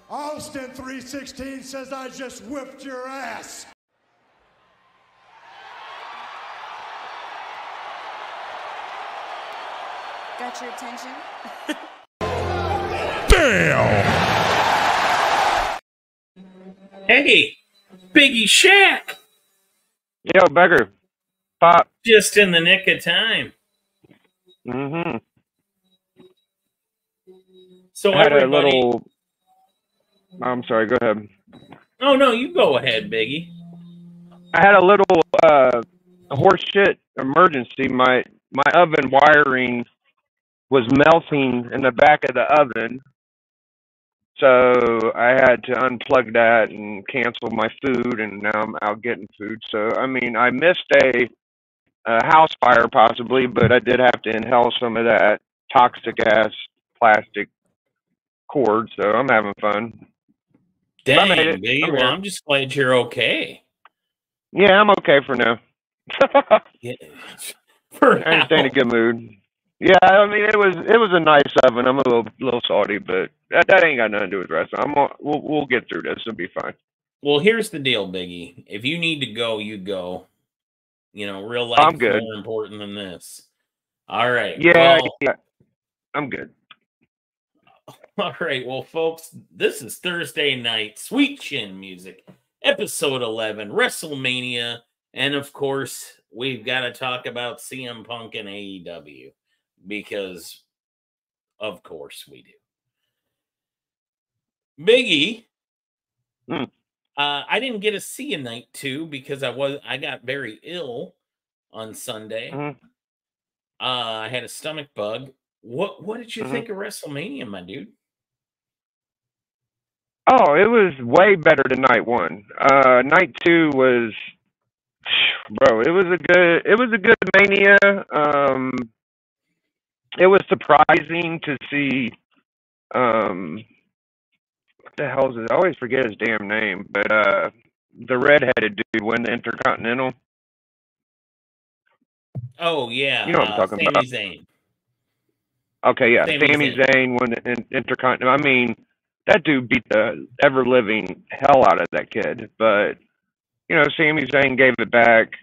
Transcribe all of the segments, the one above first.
Austin 316 says I just whipped your ass. Got your attention? Damn! Hey, Biggie Shaq! Yo, Becker. Pop. Just in the nick of time. Mm-hmm. So I had everybody... a little... I'm sorry, go ahead. Oh, no, you go ahead, Biggie. I had a little horseshit emergency. My oven wiring was melting in the back of the oven. So I had to unplug that and cancel my food, and now I'm out getting food. So, I mean, I missed a house fire possibly, but I did have to inhale some of that toxic ass plastic cord, so I'm having fun. Dang, I made it. Biggie. Well, I'm just glad you're okay. Yeah, I'm okay for now. Yeah. For I stay in a good mood. Yeah, I mean it was a nice oven. I'm a little salty, but that ain't got nothing to do with wrestling. We'll get through this. It'll be fine. Well, here's the deal, Biggie. If you need to go, you go. You know, real life I'm good. is more important than this. All right. Yeah, well, yeah. I'm good. All right. Well, folks, this is Thursday night Sweet Chin Music, episode 11, Wrestlemania. And of course, we've got to talk about CM Punk and AEW because, of course, we do. Biggie, I didn't get to see a night 2 because I got very ill on Sunday. Mm-hmm. I had a stomach bug. What did you think of WrestleMania, my dude? Oh, it was way better than night 1. Night 2 was, bro. It was a good Mania. It was surprising to see. What the hell is it? I always forget his damn name, but the redheaded dude win the Intercontinental. Oh yeah, you know what I'm talking Sami about. Zayn. Okay, yeah, Sami Sami Zayn won the Intercontinental. I mean, that dude beat the ever living hell out of that kid. But you know, Sami Zayn gave it back.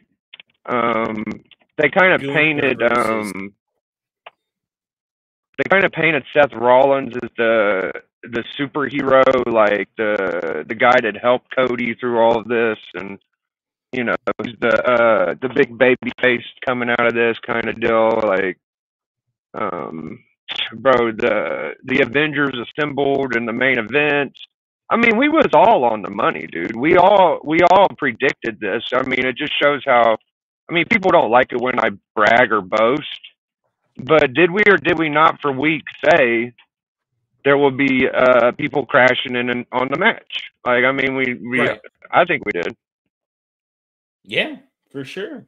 They kind of painted. They kind of painted Seth Rollins as the superhero, like the guy that helped Cody through all of this, and you know, the big baby face coming out of this kind of deal. Like, bro, the Avengers assembled in the main event. I mean, we was all on the money, dude. We all predicted this. I mean, it just shows how. I mean, people don't like it when I brag or boast. But did we or did we not for weeks say there will be people crashing in on the match? Like, I mean, we Right. I think we did. Yeah, for sure.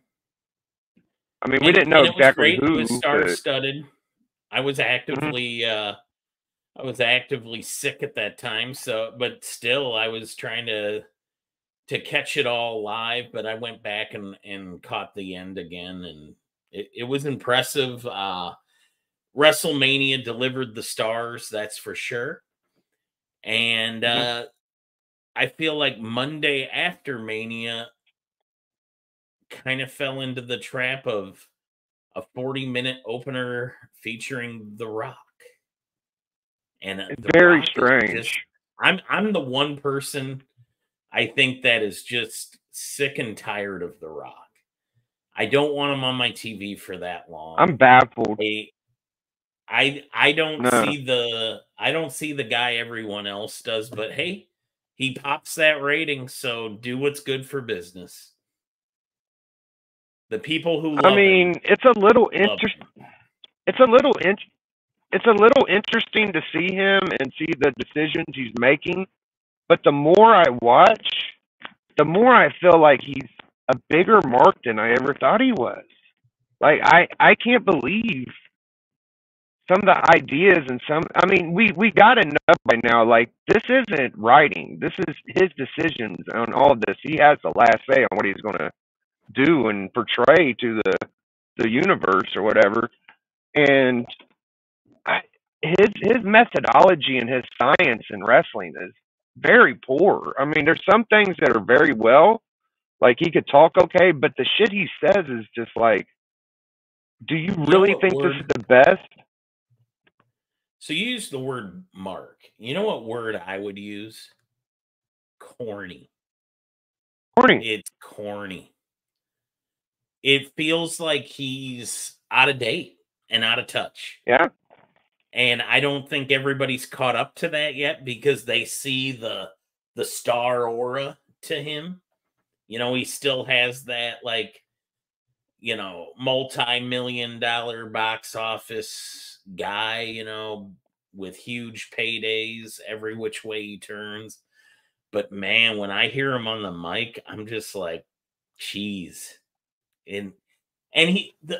I mean, we didn't know exactly it was great. who. It was star-studded. I was actively sick at that time, but still I was trying to catch it all live, but I went back and caught the end again, and it was impressive. WrestleMania delivered the stars, that's for sure. And I feel like Monday after Mania kind of fell into the trap of a 40-minute opener featuring The Rock. And it's very strange. I'm the one person I think that is just sick and tired of The Rock. I don't want him on my TV for that long. I'm baffled. I don't see the guy everyone else does, but hey, he pops that rating, so do what's good for business. The people who love him, it's a little interesting. It's a little interesting to see him and see the decisions he's making. But the more I watch, the more I feel like he's a bigger mark than I ever thought he was. Like, I can't believe some of the ideas and I mean, we got to know by now, like, this isn't writing. This is his decisions on all of this. He has the last say on what he's going to do and portray to the universe or whatever. And his methodology and his science in wrestling is very poor. I mean, there's some things that are very well, like he could talk okay, but the shit he says is just like, do you really think this is the best? So you use the word mark. You know what word I would use? Corny. Corny. It's corny. It feels like he's out of date and out of touch. Yeah. And I don't think everybody's caught up to that yet because they see the star aura to him. You know, he still has that, like, you know, multi-million-dollar box office guy, you know, with huge paydays every which way he turns. But man, when I hear him on the mic, I'm just like, geez. And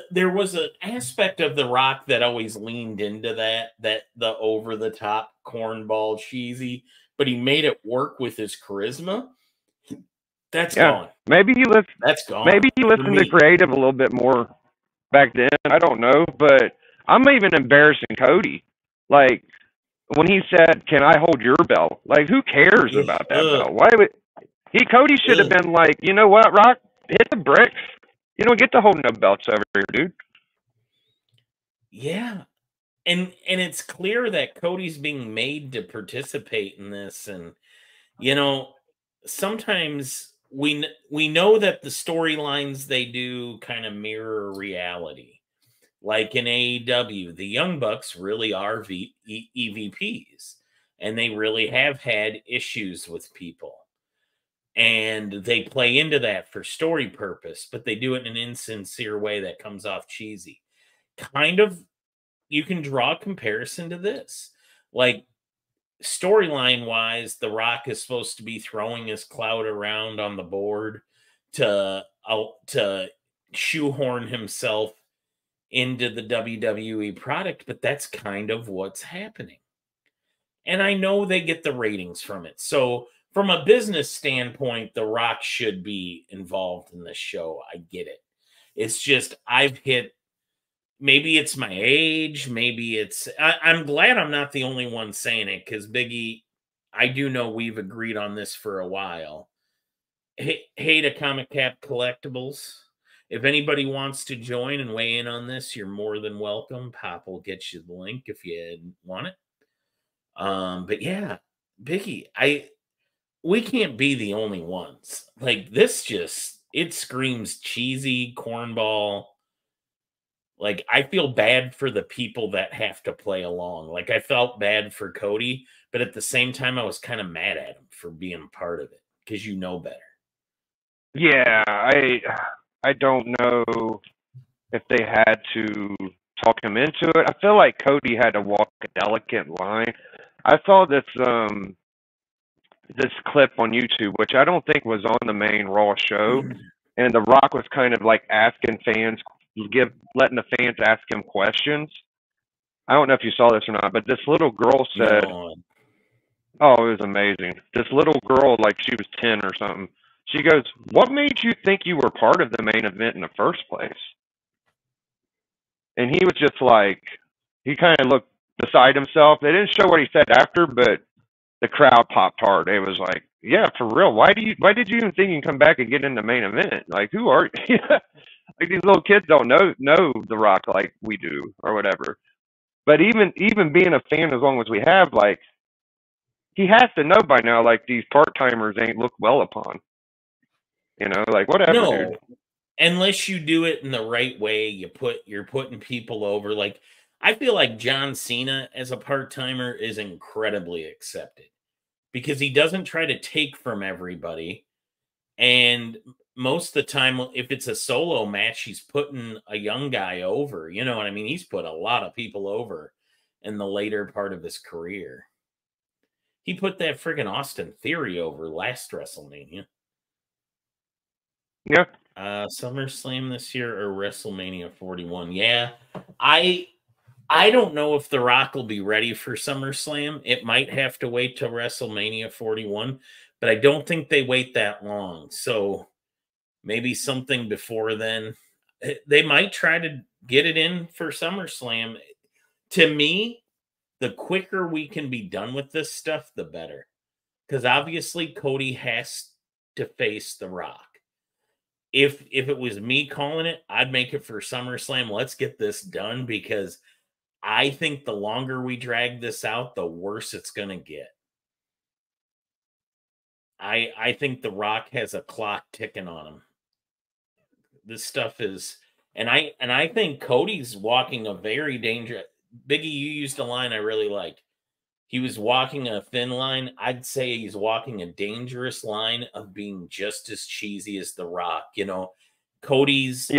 there was an aspect of The Rock that always leaned into that the over the top cornball cheesy, but he made it work with his charisma. That's gone. Maybe he That's gone. Maybe he listened to creative a little bit more back then. I don't know, but I'm even embarrassing Cody. Like when he said, "Can I hold your belt?" Like, who cares about that belt? Why would Cody should have been like, you know what, Rock, hit the bricks. You don't get to hold no belts over here, dude. Yeah. And it's clear that Cody's being made to participate in this. And, you know, sometimes we know that the storylines they do kind of mirror reality. Like in AEW, the Young Bucks really are EVPs. And they really have had issues with people. And they play into that for story purpose, but they do it in an insincere way that comes off cheesy. Kind of, you can draw a comparison to this. Like, storyline wise, The Rock is supposed to be throwing his clout around on the board to shoehorn himself into the WWE product, but that's kind of what's happening. And I know they get the ratings from it. So from a business standpoint, The Rock should be involved in this show. I get it. It's just I've hit, maybe it's my age, maybe it's, I'm glad I'm not the only one saying it, because Biggie, I do know we've agreed on this for a while. Hey to Comic Cap Collectibles, if anybody wants to join and weigh in on this, you're more than welcome. Pop will get you the link if you want it. But yeah, Biggie, we can't be the only ones. Like, this just, it screams cheesy cornball. Like, I feel bad for the people that have to play along. Like, I felt bad for Cody, but at the same time, I was kind of mad at him for being part of it, because you know better. Yeah, I don't know if they had to talk him into it. I feel like Cody had to walk a delicate line. I saw this clip on YouTube, which I don't think was on the main Raw show, and The Rock was kind of like asking fans, letting the fans ask him questions. I don't know if you saw this or not, but this little girl said, "Oh, it was amazing." This little girl, like she was 10 or something. She goes, "What made you think you were part of the main event in the first place?" And he was just like, he kind of looked beside himself. They didn't show what he said after, but the crowd popped hard. It was like, yeah, for real. Why did you even think you can come back and get in the main event? Like, who are you? Like, these little kids don't know The Rock like we do or whatever. But even being a fan as long as we have, like, he has to know by now, like, these part-timers ain't looked well upon. You know, like, whatever, dude. Unless you do it in the right way, you're putting people over. Like, I feel like John Cena as a part-timer is incredibly accepted because he doesn't try to take from everybody. And most of the time, if it's a solo match, he's putting a young guy over. You know what I mean? He's put a lot of people over in the later part of his career. He put that friggin' Austin Theory over last WrestleMania. Yeah. SummerSlam this year or WrestleMania 41? Yeah. I don't know if The Rock will be ready for SummerSlam. It might have to wait till WrestleMania 41, but I don't think they wait that long. So maybe something before then. They might try to get it in for SummerSlam. To me, the quicker we can be done with this stuff, the better. Because obviously Cody has to face The Rock. If it was me calling it, I'd make it for SummerSlam. Let's get this done, because I think the longer we drag this out, the worse it's going to get. I think The Rock has a clock ticking on him. This stuff is, and I think Cody's walking a very dangerous. Biggie, you used a line I really like. He was walking a thin line. I'd say he's walking a dangerous line of being just as cheesy as The Rock. You know, Cody's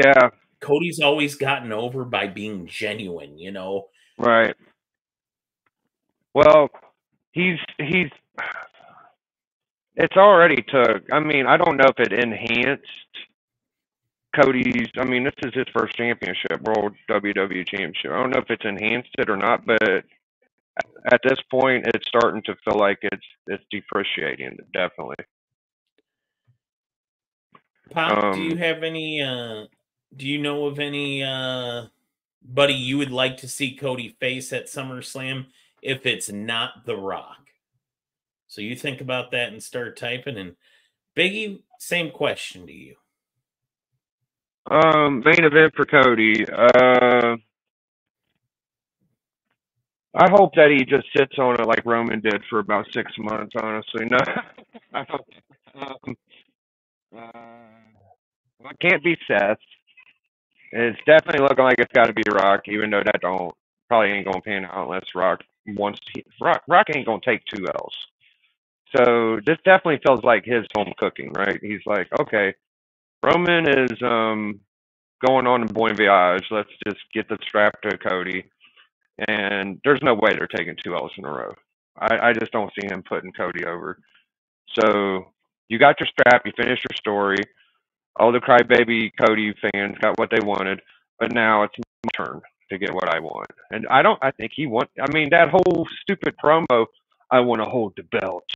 always gotten over by being genuine, you know. Right. Well, it's already took. I mean, I don't know if it enhanced Cody's. I mean, this is his first championship, World WWE Championship. I don't know if it's enhanced it or not, but at this point, it's starting to feel like it's depreciating. Definitely. Pop, do you have any? Do you know of any buddy you would like to see Cody face at SummerSlam if it's not The Rock? So you think about that and start typing. And Biggie, same question to you. Main event for Cody. I hope that he just sits on it like Roman did for about 6 months, honestly. No, well, it can't be Seth. It's definitely looking like it's got to be Rock, even though that probably ain't gonna pan out unless Rock wants to. Rock ain't gonna take 2 L's. So this definitely feels like his home cooking, right? He's like, okay, Roman is going on in Bon Voyage. Let's just get the strap to Cody. And there's no way they're taking 2 L's in a row. I just don't see him putting Cody over. So you got your strap, you finished your story. All the crybaby Cody fans got what they wanted, but now it's my turn to get what I want. And I think he wants, I mean, that whole stupid promo, I want to hold the belt.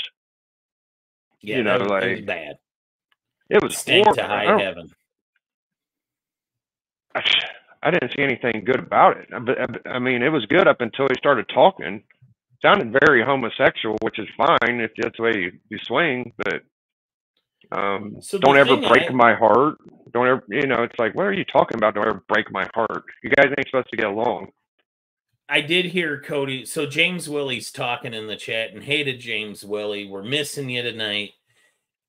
Yeah, you know, it like, was bad. It was stank horrible. to high heaven. I didn't see anything good about it. But I mean, it was good up until he started talking. Sounded very homosexual, which is fine if that's the way you swing. But don't ever break my heart. Don't ever, it's like, what are you talking about? Don't ever break my heart. You guys ain't supposed to get along. I did hear Cody. So James Willie's talking in the chat, and hated James Willie. We're missing you tonight.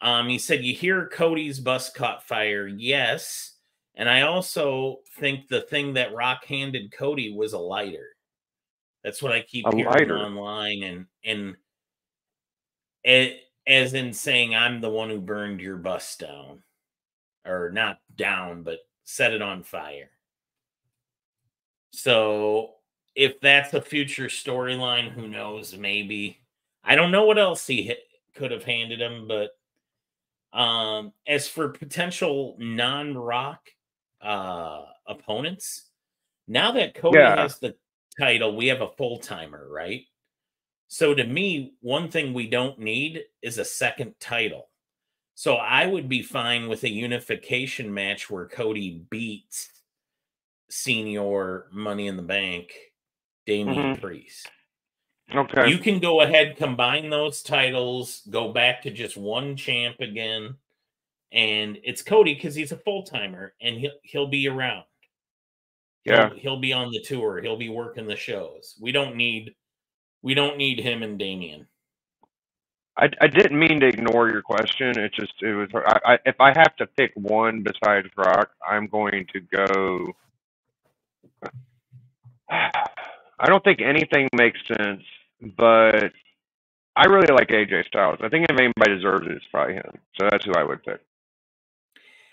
He said, you hear Cody's bus caught fire. Yes. And I also think the thing that Rock handed Cody was a lighter. That's what I keep hearing online. And as in saying, I'm the one who burned your bus down. Or not down, but set it on fire. So if that's a future storyline, who knows? Maybe. I don't know what else he could have handed him, but as for potential non-Rock opponents, now that Cody has the title, we have a full-timer, right? So to me, one thing we don't need is a second title. So I would be fine with a unification match where Cody beats Senior Money in the Bank, Damian Priest. Okay. You can go ahead, combine those titles, go back to just one champ again, and it's Cody because he's a full-timer and he'll be around. Yeah. He'll be on the tour. He'll be working the shows. We don't need him and Damian. I didn't mean to ignore your question. It was. If I have to pick one besides Rock, I'm going to go. I don't think anything makes sense, but I really like AJ Styles. I think if anybody deserves it, it's probably him. So that's who I would pick.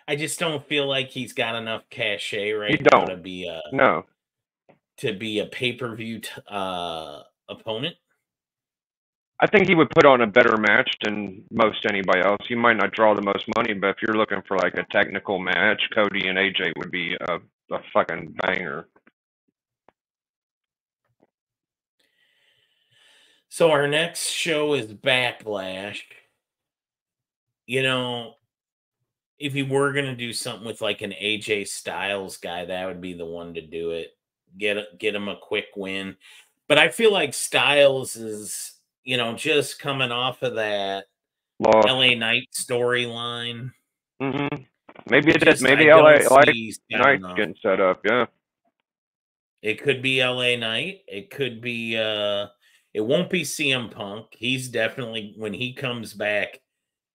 I just don't feel like he's got enough cachet now to be a pay-per-view opponent. I think he would put on a better match than most anybody else. He might not draw the most money, but if you're looking for like a technical match, Cody and AJ would be a fucking banger. So our next show is Backlash. If you were going to do something with like an AJ Styles guy, that would be the one to do it. Get him a quick win. But I feel like Styles is, just coming off of that Lost. LA Knight storyline. Mm-hmm. Maybe it is. I Maybe don't LA see Knight's off. getting set up. Yeah. It could be LA Knight. It could be it won't be CM Punk. He's definitely, when he comes back,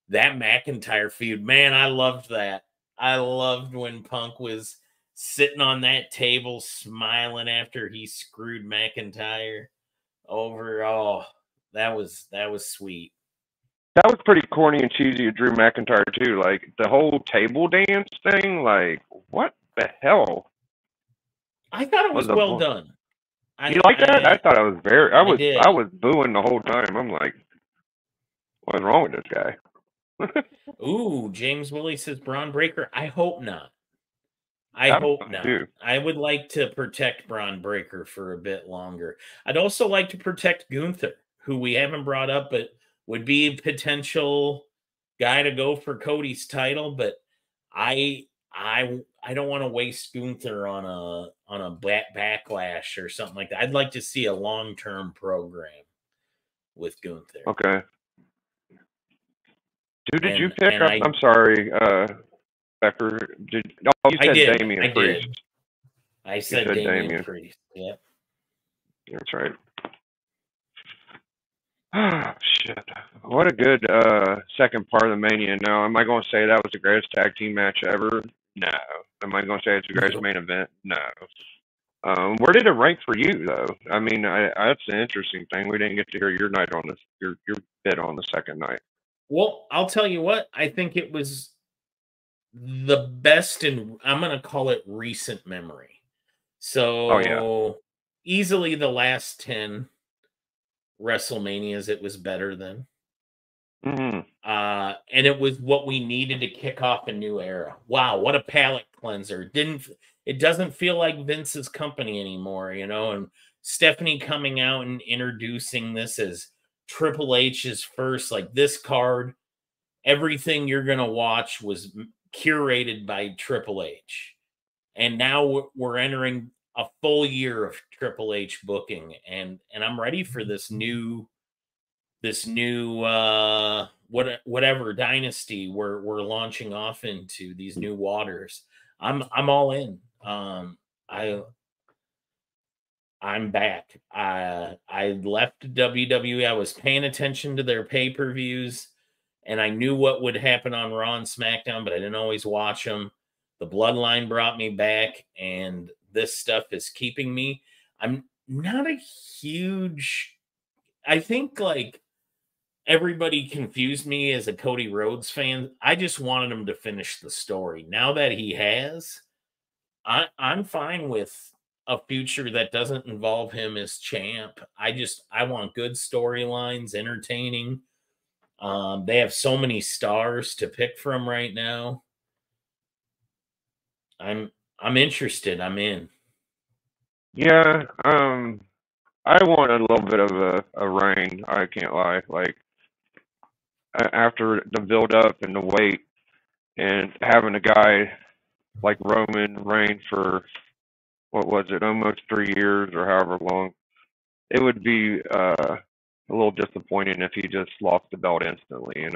that McIntyre feud, man, I loved that. I loved when Punk was sitting on that table smiling after he screwed McIntyre over. Oh, that was sweet. That was pretty corny and cheesy of Drew McIntyre too. Like the whole table dance thing. Like what the hell? I thought it was well done. You like that? I thought it was very. I did. was booing the whole time. I'm like, what's wrong with this guy? Ooh, James Willie says Braun Breaker. I hope not. I hope not. I would like to protect Braun Breaker for a bit longer. I'd also like to protect Gunther, who we haven't brought up, but would be a potential guy to go for Cody's title. But I don't want to waste Gunther on a backlash or something like that. I'd like to see a long-term program with Gunther. Okay. Who did you pick up? I'm sorry, Becker. You said Damian Priest. I said Damian Priest. Yep. That's right. Oh, shit. What a good second part of the Mania. Now, am I going to say that was the greatest tag team match ever? No. Am I going to say it's the greatest main event? No. Where did it rank for you, though? I mean, that's an interesting thing. We didn't get to hear your night on this, your bit on the second night. Well, I'll tell you what. I think it was the best in, I'm going to call it recent memory. So, easily the last 10 WrestleManias, it was better than. Mm-hmm. And it was what we needed to kick off a new era. Wow, what a palate cleanser. It doesn't feel like Vince's company anymore, and Stephanie coming out and introducing this as Triple H's first, like this card, everything you're going to watch was curated by Triple H. And now we're entering a full year of Triple H booking, and I'm ready for this new whatever dynasty we're launching off into, these new waters. I'm all in. I'm back. I left WWE. I was paying attention to their pay-per-views, and I knew what would happen on Raw and SmackDown, but I didn't always watch them. The Bloodline brought me back, and this stuff is keeping me. I'm not a huge, I think, like, everybody confused me as a Cody Rhodes fan. I just wanted him to finish the story. Now that he has, I'm fine with a future that doesn't involve him as champ. I want good storylines, entertaining. They have so many stars to pick from right now. I'm interested. I'm in. Yeah, I want a little bit of a reign. I can't lie. Like after the build up and the wait, and having a guy like Roman reign for what was it, almost 3 years or however long, it would be a little disappointing if he just lost the belt instantly.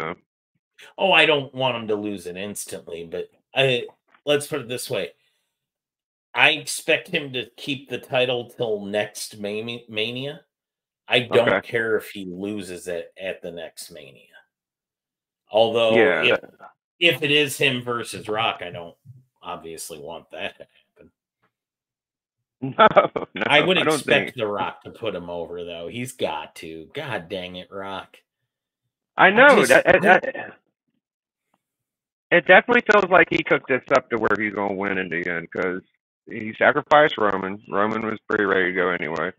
Oh, I don't want him to lose it instantly, but let's put it this way. I expect him to keep the title till next Mania. I don't care if he loses it at the next Mania. Although, if it is him versus Rock, I don't obviously want that to happen. No, I would expect The Rock to put him over, though. He's got to. God dang it, Rock. I know. It definitely feels like he cooked this up to where he's going to win in the end, because he sacrificed Roman. Roman was pretty ready to go anyway.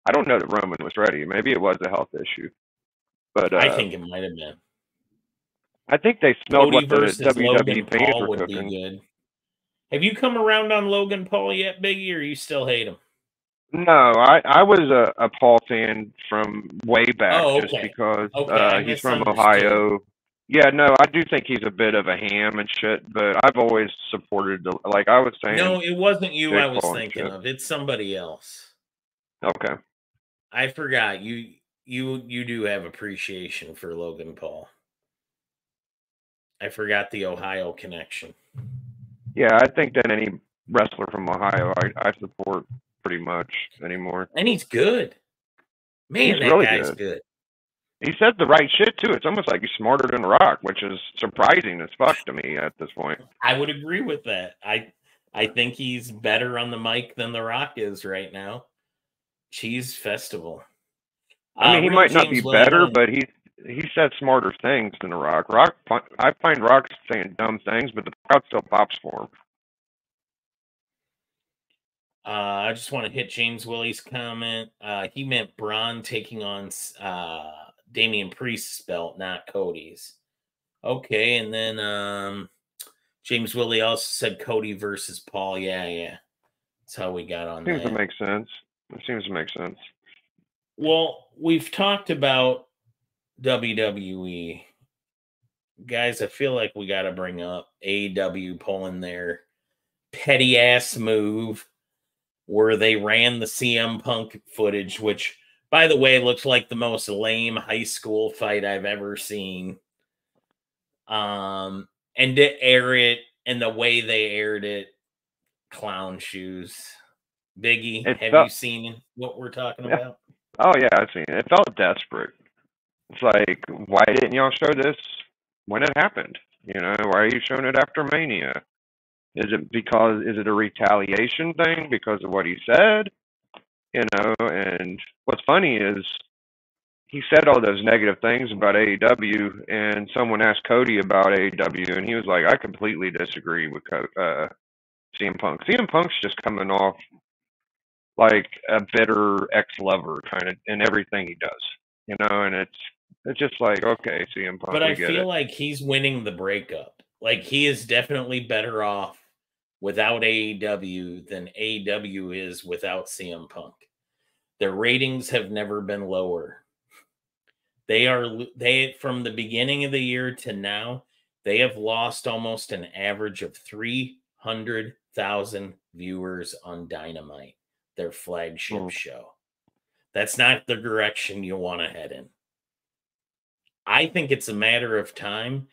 I don't know that Roman was ready. Maybe it was a health issue. But I think it might have been. I think they smelled Cody what the WWE fans were would cooking. Be good. Have you come around on Logan Paul yet, Biggie, or you still hate him? No, I was a Paul fan from way back, just because he's from Ohio. Yeah, no, I do think he's a bit of a ham and shit, but I've always supported like I was saying. No, it wasn't you I was thinking of. It's somebody else. Okay. I forgot you do have appreciation for Logan Paul. I forgot the Ohio connection. Yeah, I think that any wrestler from Ohio, I support pretty much anymore. And he's good. Man, He's that really guy's good. good. He says the right shit too. It's almost like he's smarter than The Rock, which is surprising as fuck to me at this point. I would agree with that. I think he's better on the mic than The Rock is right now. Cheese Festival. I mean, he Real might not be James Willie better, Nolan. but he said smarter things than The Rock. I find Rock saying dumb things, but the crowd still pops for him. I just want to hit James Willie's comment. He meant Braun taking on Damian Priest's belt, not Cody's. Okay, and then James Willie also said Cody versus Paul. Yeah. That's how we got on Seems that. to make sense. It seems to make sense. Well, we've talked about WWE. Guys, I feel like we got to bring up AEW pulling their petty ass move where they ran the CM Punk footage, which, by the way, looks like the most lame high school fight I've ever seen. And to air it and the way they aired it, clown shoes. Biggie, you seen what we're talking about? Oh yeah, I've seen it. It felt desperate. It's like, why didn't y'all show this when it happened? You know, why are you showing it after Mania? Is it a retaliation thing because of what he said? You know, and what's funny is he said all those negative things about AEW, and someone asked Cody about AEW, and he was like, I completely disagree with CM Punk. CM Punk's just coming off like a bitter ex-lover kind of in everything he does, you know, and it's just like, okay, CM Punk, but I feel it. like he's winning the breakup. Like, he is definitely better off without AEW than AEW is without CM Punk. Their ratings have never been lower. They from the beginning of the year to now, they have lost almost an average of 300,000 viewers on Dynamite, their flagship show. That's not the direction you want to head in. I think it's a matter of time,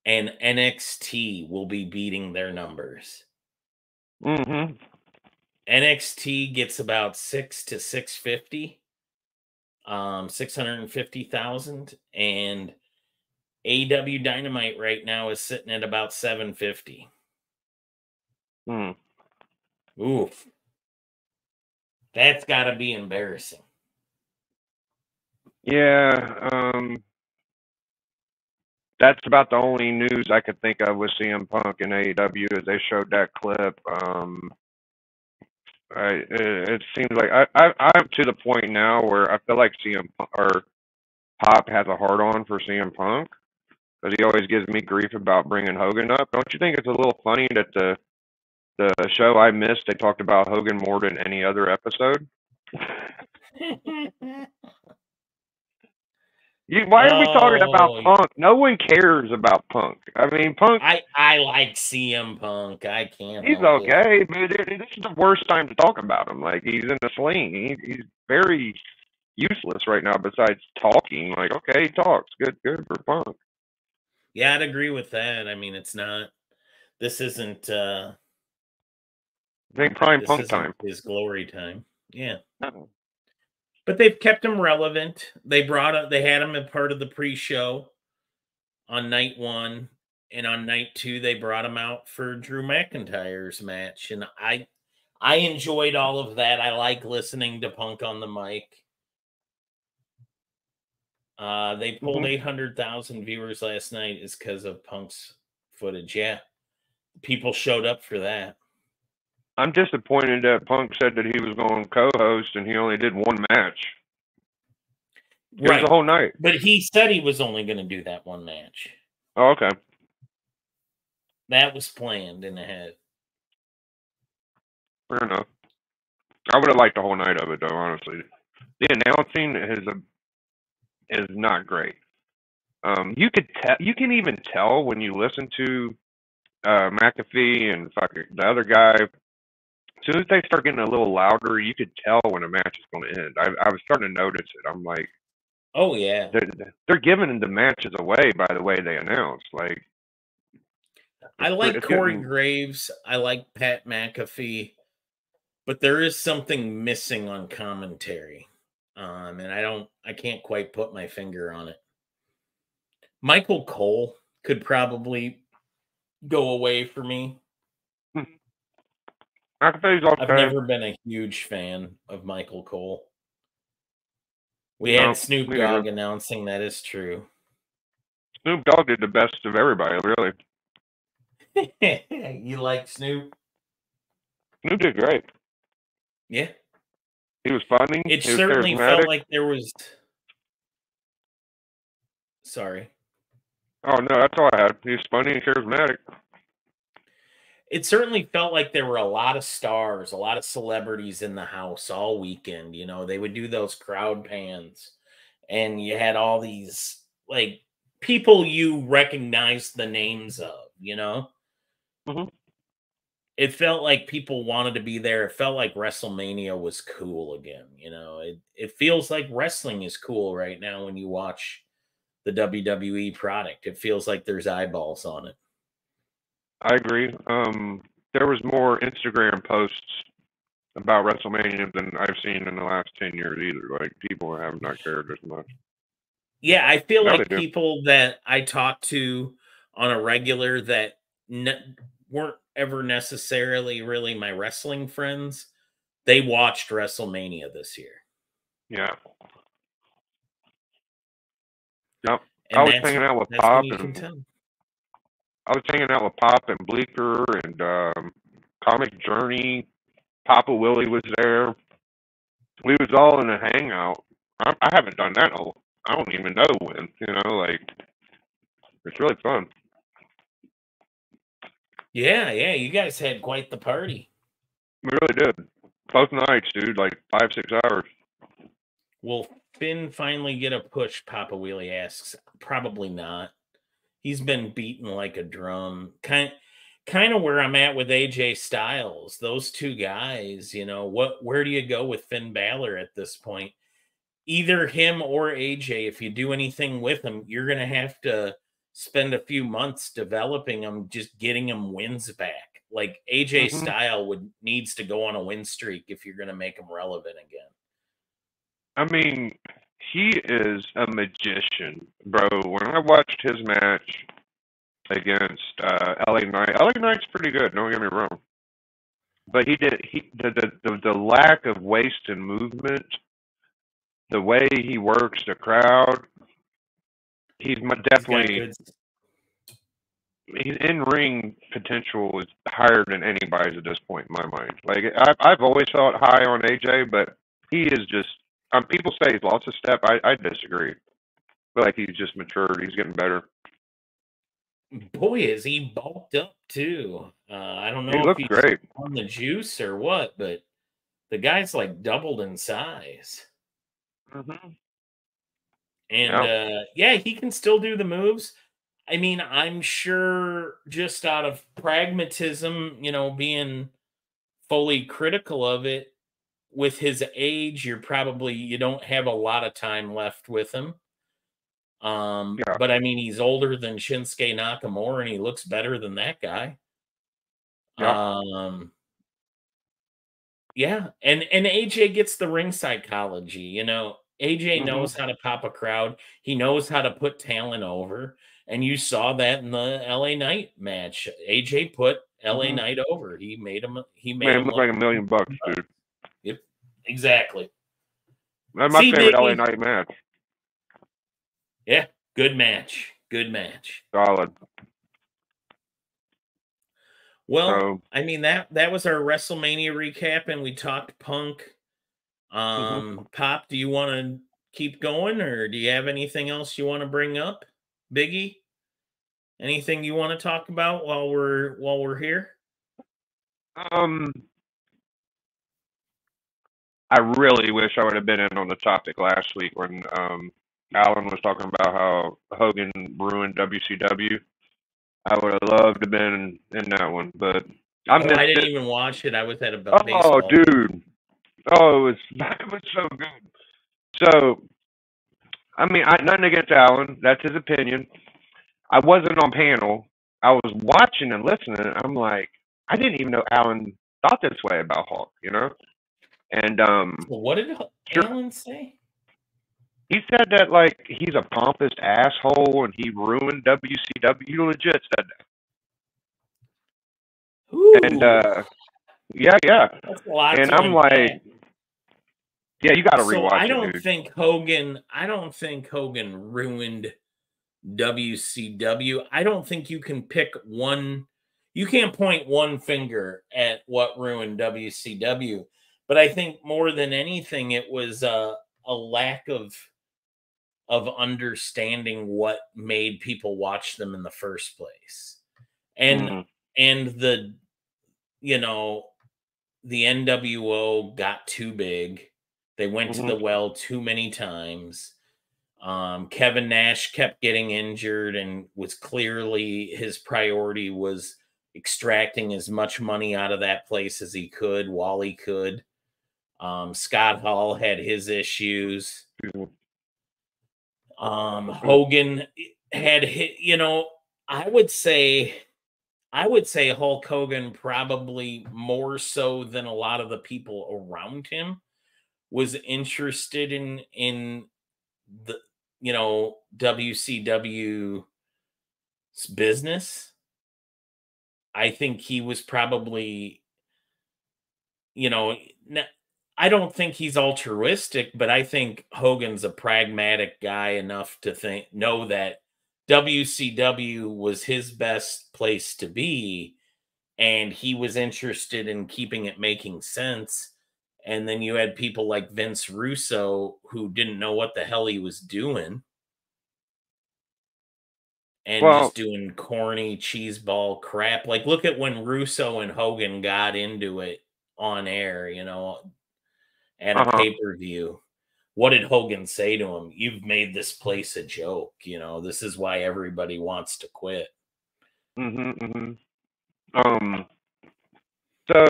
and NXT will be beating their numbers. Mm-hmm. NXT gets about 650,000, and AW Dynamite right now is sitting at about 750. Oof. That's got to be embarrassing. Yeah, that's about the only news I could think of with CM Punk and AEW is they showed that clip. It seems like I'm to the point now where I feel like CM Punk, or Pop has a hard on for CM Punk because he always gives me grief about bringing Hogan up. Don't you think it's a little funny that the show I missed they talked about Hogan more than any other episode? Why are we talking about Punk? No one cares about Punk. I mean, Punk. I like CM Punk. I can't. He's okay, but this is the worst time to talk about him. Like, he's in a sling. He's very useless right now. Besides talking, like, okay, he talks. Good for Punk. Yeah, I'd agree with that. I mean, it's not. This isn't. I think prime Punk time. His glory time. Yeah. No. But they've kept him relevant. They had him as part of the pre-show on night 1, and on night 2 they brought him out for Drew McIntyre's match, and I enjoyed all of that. I like listening to Punk on the mic. They pulled 800,000 viewers last night is because of Punk's footage. Yeah, people showed up for that. I'm disappointed that Punk said that he was going to co-host and he only did one match. It was the whole night. But he said he was only going to do that one match. Oh, okay. That was planned in ahead. Fair enough. I would have liked the whole night of it, though, honestly. The announcing is not great. You can even tell when you listen to McAfee and fucking the other guy As soon as they start getting a little louder, you could tell when a match is going to end. I was starting to notice it. I'm like, Oh yeah. they're giving the matches away by the way they announce. Like, I like it's Corey getting. Graves. I like Pat McAfee, but there is something missing on commentary. And I can't quite put my finger on it. Michael Cole could probably go away for me. McAfee's I've okay. never been a huge fan of Michael Cole. We No, had Snoop me Dogg neither. announcing that is true. Snoop Dogg did the best of everybody, really. You like Snoop? Snoop did great. Yeah. He was funny. It He was certainly felt charismatic. like there was. Sorry. Oh no, that's all I had. He was funny and charismatic. It certainly felt like there were a lot of stars, a lot of celebrities in the house all weekend. You know, they would do those crowd pans, and you had all these like people you recognized the names of, you know? Hmm. It felt like people wanted to be there. It felt like WrestleMania was cool again. You know, it feels like wrestling is cool right now when you watch the WWE product. It feels like there's eyeballs on it. I agree. There was more Instagram posts about WrestleMania than I've seen in the last 10 years either. Like, people have not cared as much. Yeah, I feel Now they like do. people that I talk to on a regular that weren't ever necessarily really my wrestling friends, they watched WrestleMania this year. Yeah. Yep. I And was hanging out with that's when Pop you can and tell. Bleecker and Comic Journey. Papa Willie was there. We was all in a hangout. I haven't done that. I don't even know when. You know, like, it's really fun. Yeah, you guys had quite the party. We really did. Both nights, dude. Like 5-6 hours. Will Finn finally get a push? Papa Wheelie asks. Probably not. He's been beaten like a drum. Kind of where I'm at with AJ Styles. Those two guys, you know, where do you go with Finn Balor at this point? Either him or AJ, if you do anything with him, you're going to have to spend a few months developing him, just getting him wins back. Like AJ Hmm. Style needs to go on a win streak if you're going to make him relevant again. I mean, he is a magician, bro. When I watched his match against LA Knight, LA Knight's pretty good. Don't get me wrong, but the lack of waste and movement, the way he works the crowd, he's He's got definitely good. his in ring potential is higher than anybody's at this point in my mind. Like, I've always felt high on AJ, but he is just. People say he's lost a step. I disagree. I feel like he's just matured. He's getting better. Boy, is he bulked up too. I don't He know if looks he's great. on the juice or what, but the guy's like doubled in size. Hmm. And Yeah. yeah, he can still do the moves. I mean, I'm sure just out of pragmatism, you know, being fully critical of it, with his age, you don't have a lot of time left with him. Yeah. But I mean, he's older than Shinsuke Nakamura, and he looks better than that guy. Yeah. Um, yeah, and AJ gets the ring psychology. You know, AJ Hmm. knows how to pop a crowd. He knows how to put talent over, and you saw that in the LA Knight match. AJ put LA Hmm. Knight over. He made him. He made Man, him look look. like $1,000,000, dude. Yep, exactly. That's my See, favorite LA Biggie. Knight match. Yeah, good match. Good match. Solid. Well, So. I mean that was our WrestleMania recap, and we talked Punk. Hmm. Pop, do you want to keep going, or do you have anything else you want to bring up, Biggie? Anything you want to talk about while we're here? Um. I really wish I would have been in on the topic last week when Alan was talking about how Hogan ruined WCW. I would have loved to have been in that one, but I Oh, I missed didn't it. even watch it. I was at a Oh, baseball. dude. Oh, it was so good. So, I mean, nothing against Alan. That's his opinion. I wasn't on panel. I was watching and listening. I'm like, I didn't even know Alan thought this way about Hulk, you know? And So what did Alan say? he said that like he's a pompous asshole and he ruined WCW. He legit said that. Ooh, And yeah. that's a lot And to I'm unpack. like, yeah, you got to So I rewatch it, don't dude. think Hogan. I don't think Hogan ruined WCW. I don't think you can pick one. You can't point one finger at what ruined WCW. But I think more than anything, it was a lack of understanding what made people watch them in the first place, and Mm, the you know the NWO got too big. They went to mhm, the well too many times. Kevin Nash kept getting injured and was clearly his priority was extracting as much money out of that place as he could while he could. Scott Hall had his issues. mhm, Hogan had hit, I would say Hulk Hogan probably more so than a lot of the people around him was interested in the WCW business. I think he was probably, you know, I don't think he's altruistic, but I think Hogan's a pragmatic guy enough to know that WCW was his best place to be, and he was interested in keeping it making sense. And then you had people like Vince Russo who didn't know what the hell he was doing and Well, just doing corny cheeseball crap. Like, look at when Russo and Hogan got into it on air, at a uh-huh. pay-per-view. What did Hogan say to him? You've made this place a joke. This is why everybody wants to quit. Mhm, mhm. Um, so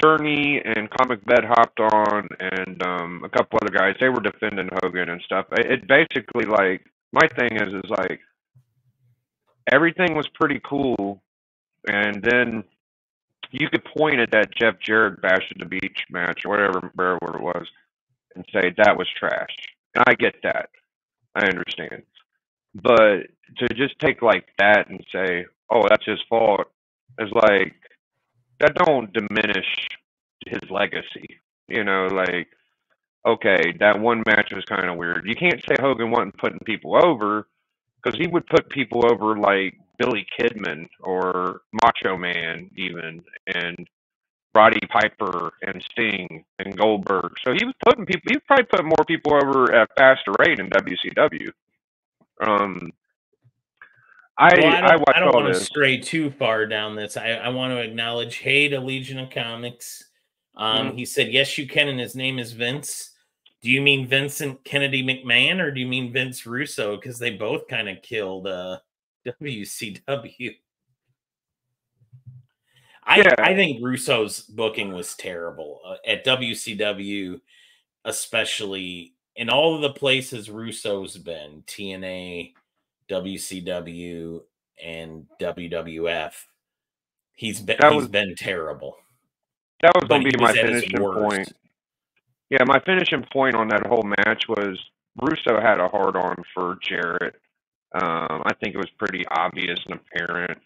Journey and Comic Bed hopped on, and a couple other guys. They were defending Hogan and stuff. It basically like my thing is like everything was pretty cool, and then you could point at that Jeff Jarrett Bash at the Beach match or whatever it was, and say that was trash. And I get that. I understand. But to just take like that and say, "Oh, that's his fault," is like that don't diminish his legacy. Like okay, that one match was kind of weird. You can't say Hogan wasn't putting people over because he would put people over like Billy Kidman or Macho Man even, and Roddy Piper and Sting and Goldberg. So he was putting people. He probably put more people over at faster rate in WCW. Um, Well, I I watched don't all want to this. stray too far down this. I want to acknowledge, hey, to Legion of Comics. Mm, He said, yes, you can, and his name is Vince. Do you mean Vincent Kennedy McMahon, or do you mean Vince Russo? Because they both kind of killed WCW. I yeah, think Russo's booking was terrible at WCW, especially in all of the places Russo's been, TNA, WCW, and WWF. He's that was been terrible, but going to he be my was at his finishing point. worst. Yeah, my finishing point on that whole match was Russo had a hard on for Jarrett. I think it was pretty obvious and apparent.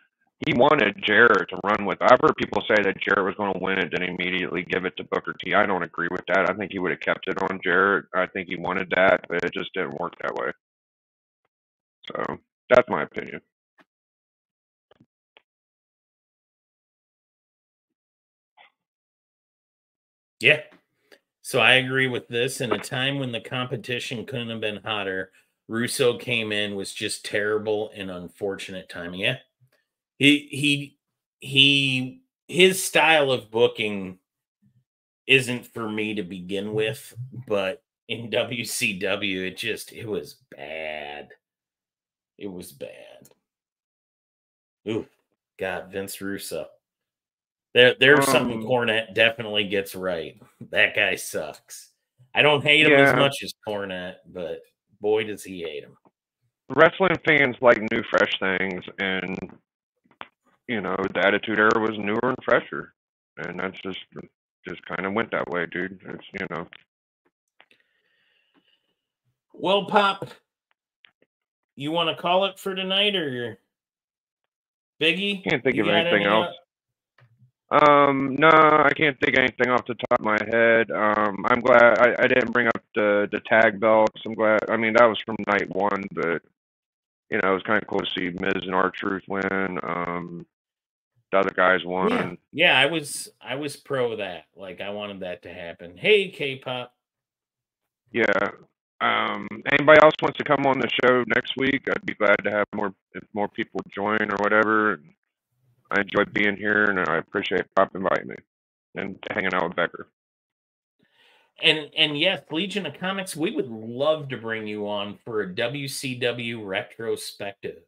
He wanted Jarrett to run with. I've heard people say that Jarrett was going to win it, then immediately give it to Booker T. I don't agree with that. I think he would have kept it on Jarrett. I think he wanted that, but it just didn't work that way. So that's my opinion. Yeah. So I agree with this. In a time when the competition couldn't have been hotter, Russo came in, was just terrible and unfortunate timing. Yeah. His style of booking isn't for me to begin with, but in WCW, it was bad. It was bad. Ooh, God, Vince Russo. There's something Cornette definitely gets right. That guy sucks. I don't hate him as much as Cornette, but boy, does he hate him. Wrestling fans like new, fresh things, and the Attitude Era was newer and fresher, and that's just kind of went that way, dude. It's Well, Pop, you want to call it for tonight, or Biggie? Can't think of anything else. No, I can't think of anything off the top of my head. I'm glad I didn't bring up the tag belts. I'm glad. I mean, that was from night one, but it was kind of cool to see Miz and R-Truth win. The other guys won. Yeah, I was pro that. Like, I wanted that to happen. Hey, K-pop. Yeah. Anybody else wants to come on the show next week? I'd be glad to have more people join or whatever. I enjoy being here, and I appreciate Pop inviting me and hanging out with Becker. And yes, Legion of Comics, we would love to bring you on for a WCW retrospective.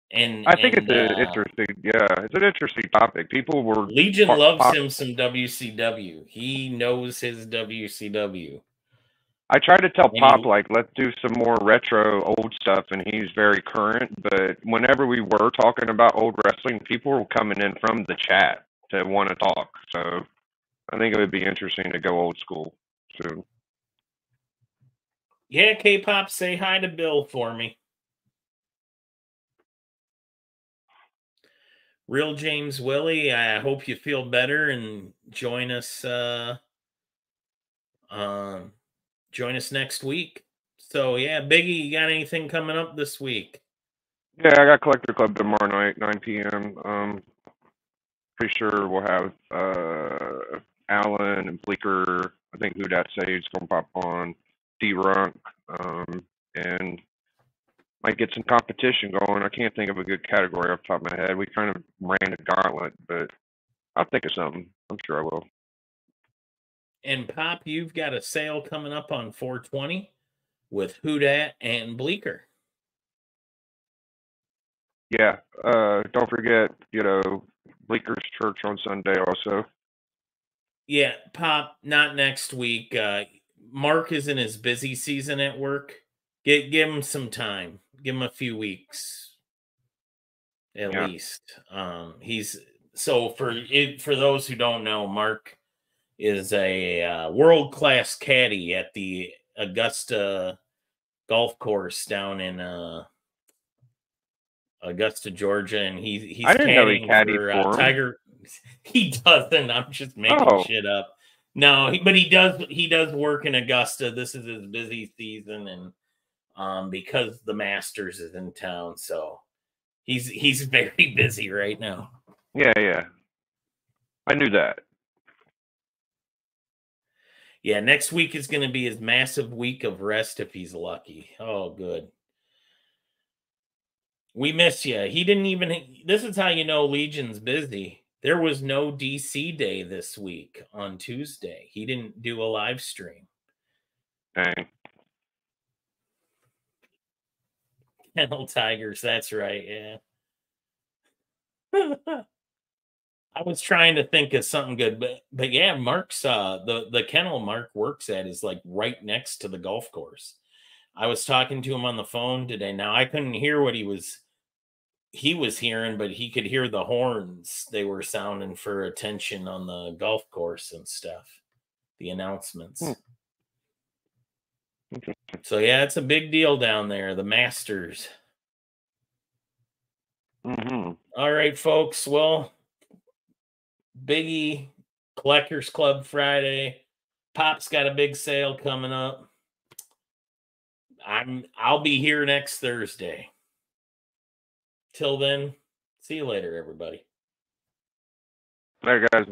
And I think it's an interesting topic. People were Legion loves him some WCW. He knows his WCW. I tried to tell Pop, let's do some more retro old stuff, and he's very current. But whenever we were talking about old wrestling, people were coming in from the chat to want to talk. So I think it would be interesting to go old school soon. Yeah, K-pop, say hi to Bill for me. Real James Willie, I hope you feel better and join us next week. So yeah, Biggie, you got anything coming up this week? Yeah, I got Collector Club tomorrow night, 9 p.m. Pretty sure we'll have Allen and Bleeker. I think Who Dat Save's gonna pop on, D-Runk, and might get some competition going. I can't think of a good category off the top of my head. We kind of ran a gauntlet, but I'll think of something. I'm sure I will. And Pop, you've got a sale coming up on 420 with Who Dat and Bleeker. Yeah. Don't forget, Bleeker's Church on Sunday also. Yeah, Pop, not next week. Mark is in his busy season at work. Give him some time. Give him a few weeks, at least. He's for those who don't know, Mark is a world-class caddy at the Augusta golf course down in Augusta, Georgia, and he's I didn't know he caddied for Tiger. He doesn't. I'm just making shit up. No, but he does work in Augusta. This is his busy season, and because the Masters is in town, so he's very busy right now. Yeah. I knew that. Yeah, next week is going to be his massive week of rest if he's lucky. Oh, good. We miss you. He didn't even. This is how you know Legion's busy. There was no DC day this week on Tuesday. He didn't do a live stream. Dang. Kennel Tigers, that's right, yeah. I was trying to think of something good, but yeah, Mark's the kennel Mark works at is like right next to the golf course. I was talking to him on the phone today. Now I couldn't hear what he was hearing, but he could hear the horns they were sounding for attention on the golf course and stuff, the announcements. So yeah, it's a big deal down there, the Masters. All right, folks. Well, Biggie, Collectors Club Friday. Pop's got a big sale coming up. I'll be here next Thursday. Till then, see you later, everybody. Later, guys.